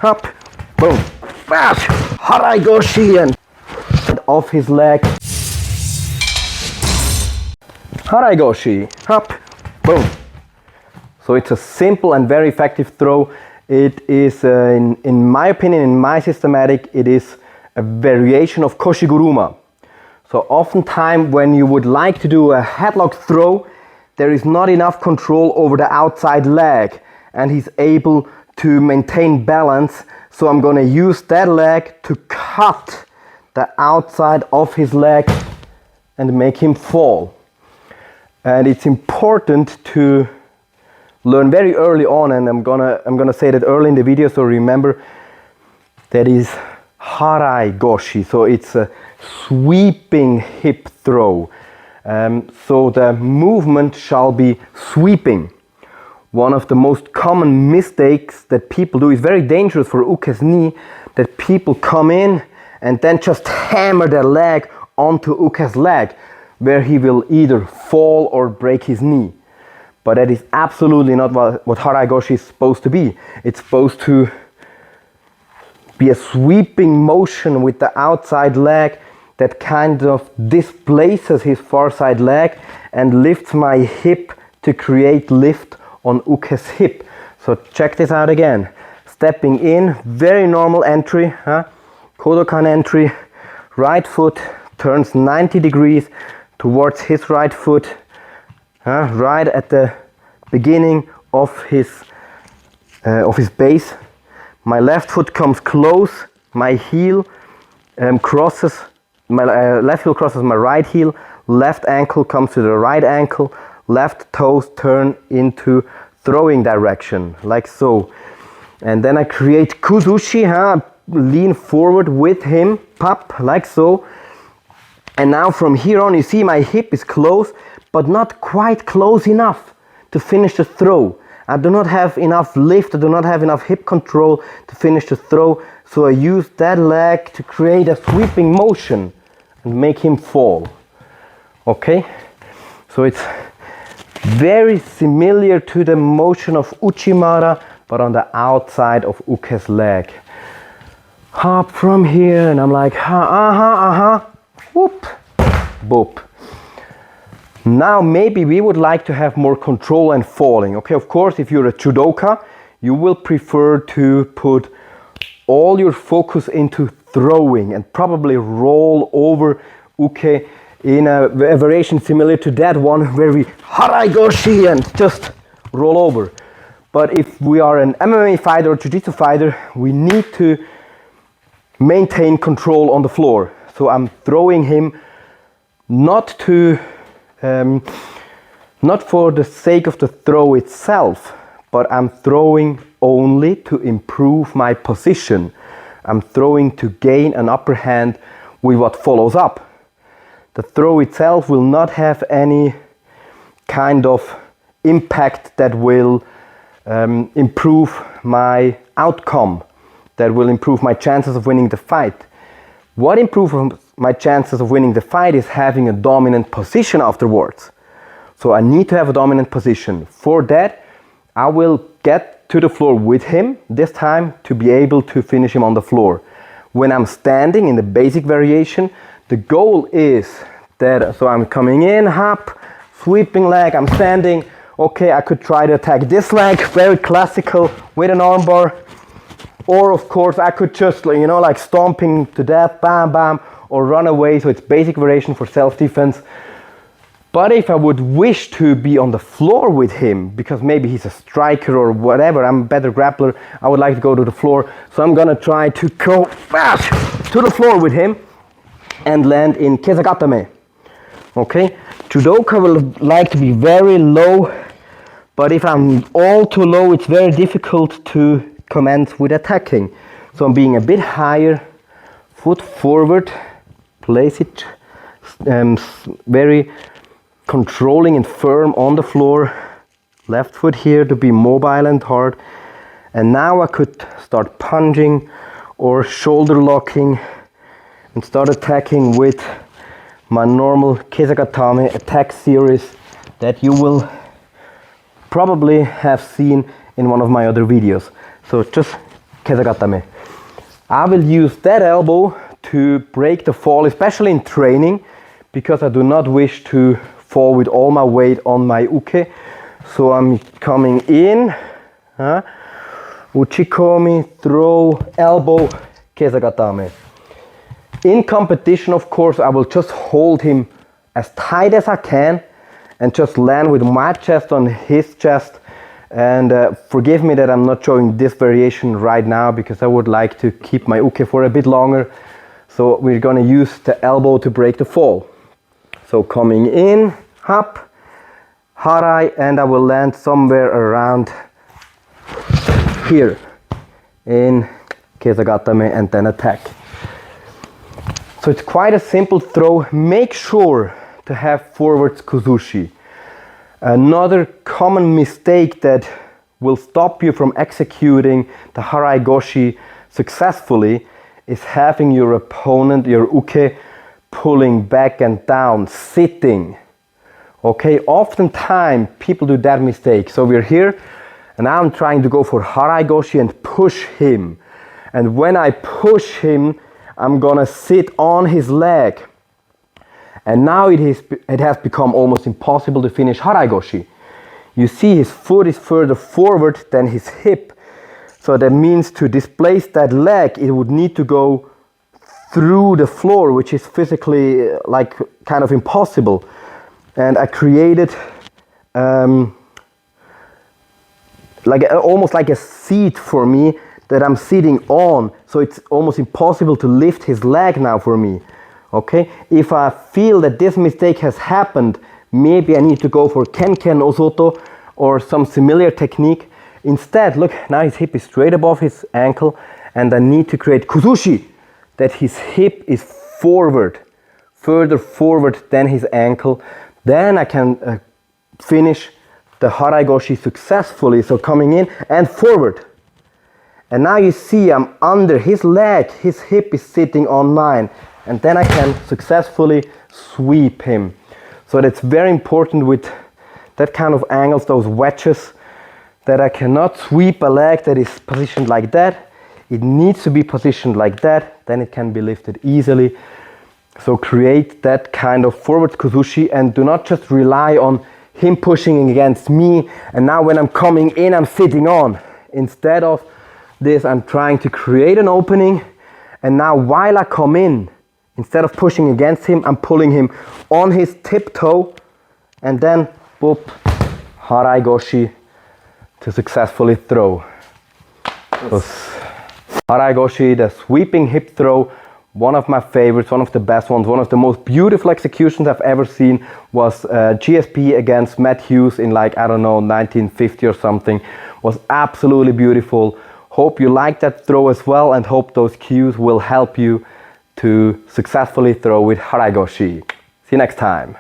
up, boom, bash, Harai Goshi, and off his leg. Harai Goshi, up, boom. So it's a simple and very effective throw. It is, in my opinion, in my systematic, it is a variation of Koshiguruma. So oftentimes when you would like to do a headlock throw, there is not enough control over the outside leg and he's able to maintain balance. So I'm gonna use that leg to cut the outside of his leg and make him fall. And it's important to learn very early on, and I'm gonna say that early in the video, so remember that is Harai Goshi, so it's a sweeping hip throw. So the movement shall be sweeping. One of the most common mistakes that people do is very dangerous for Uke's knee, that people come in and then just hammer their leg onto Uke's leg, where he will either fall or break his knee. But that is absolutely not what Harai Goshi is supposed to be. It's supposed to be a sweeping motion with the outside leg that kind of displaces his far side leg and lifts my hip to create lift on Uke's hip. So check this out again. Stepping in, very normal entry, Kodokan entry, right foot turns 90 degrees towards his right foot, right at the beginning of his base. My left foot comes close, my heel crosses, my left heel crosses my right heel, left ankle comes to the right ankle, left toes turn into throwing direction, like so. And then I create Kuzushi, lean forward with him, pop, like so. And now from here on, you see my hip is close, but not quite close enough to finish the throw. I do not have enough lift, I do not have enough hip control to finish the throw, so I use that leg to create a sweeping motion and make him fall. Okay? So it's very similar to the motion of Uchimata, but on the outside of Uke's leg. Hop from here, and I'm like, whoop, boop. Now maybe we would like to have more control and falling. Okay, of course, if you're a judoka, you will prefer to put all your focus into throwing and probably roll over Uke in a variation similar to that one where we Harai Goshi and just roll over. But if we are an MMA fighter or jiu-jitsu fighter, we need to maintain control on the floor. So I'm throwing him not for the sake of the throw itself, but I'm throwing only to improve my position. I'm throwing to gain an upper hand with what follows up. The throw itself will not have any kind of impact that will improve my outcome, that will improve my chances of winning the fight. What improves my chances of winning the fight is having a dominant position afterwards. So I need to have a dominant position. For that, I will get to the floor with him, this time to be able to finish him on the floor. When I'm standing in the basic variation, the goal is that, so I'm coming in, hop, sweeping leg, I'm standing. Okay, I could try to attack this leg, very classical, with an armbar. Or of course I could just, like stomping to death, bam, bam, or run away. So it's basic variation for self-defense. But if I would wish to be on the floor with him, because maybe he's a striker or whatever, I'm a better grappler, I would like to go to the floor. So I'm gonna try to go to the floor with him and land in kesagatame. Okay, judoka will like to be very low, but if I'm all too low, it's very difficult to commence with attacking. So I'm being a bit higher, foot forward, place it very controlling and firm on the floor, left foot here to be mobile and hard. And now I could start punching or shoulder locking and start attacking with my normal kesagatame attack series that you will probably have seen in one of my other videos. So just kesagatame. I will use that elbow to break the fall, especially in training, because I do not wish to fall with all my weight on my uke. So I'm coming in, uchikomi, throw, elbow, kesagatame. In competition, of course, I will just hold him as tight as I can and just land with my chest on his chest. And forgive me that I'm not showing this variation right now because I would like to keep my uke for a bit longer. So we're gonna use the elbow to break the fall. So coming in, up, harai, and I will land somewhere around here in kesagatame and then attack. So it's quite a simple throw. Make sure to have forwards kuzushi. Another common mistake that will stop you from executing the Harai Goshi successfully is having your opponent, your uke, pulling back and down, sitting. Okay, oftentimes people do that mistake. So we're here and now I'm trying to go for Harai Goshi and push him. And when I push him, I'm gonna sit on his leg. And now it has become almost impossible to finish Harai Goshi. You see his foot is further forward than his hip. So that means to displace that leg, it would need to go through the floor, which is physically like kind of impossible. And I created almost like a seat for me that I'm sitting on. So it's almost impossible to lift his leg now for me. Okay, if I feel that this mistake has happened, maybe I need to go for ken-ken osoto or some similar technique. Instead, look, now his hip is straight above his ankle and I need to create kuzushi, that his hip is forward, further forward than his ankle. Then I can finish the Harai Goshi successfully. So coming in and forward. And now you see I'm under his leg, his hip is sitting on mine. And then I can successfully sweep him. So that's very important with that kind of angles, those wedges, that I cannot sweep a leg that is positioned like that. It needs to be positioned like that, then it can be lifted easily. So create that kind of forward kuzushi and do not just rely on him pushing against me. And now when I'm coming in, I'm sitting on. Instead of this, I'm trying to create an opening. And now while I come in, instead of pushing against him, I'm pulling him on his tiptoe and then, boop, Harai Goshi to successfully throw. So, Harai Goshi, the sweeping hip throw, one of my favorites, one of the best ones, one of the most beautiful executions I've ever seen was GSP against Matt Hughes in like, I don't know, 1950 or something. Was absolutely beautiful. Hope you like that throw as well and hope those cues will help you to successfully throw with Harai Goshi. See you next time.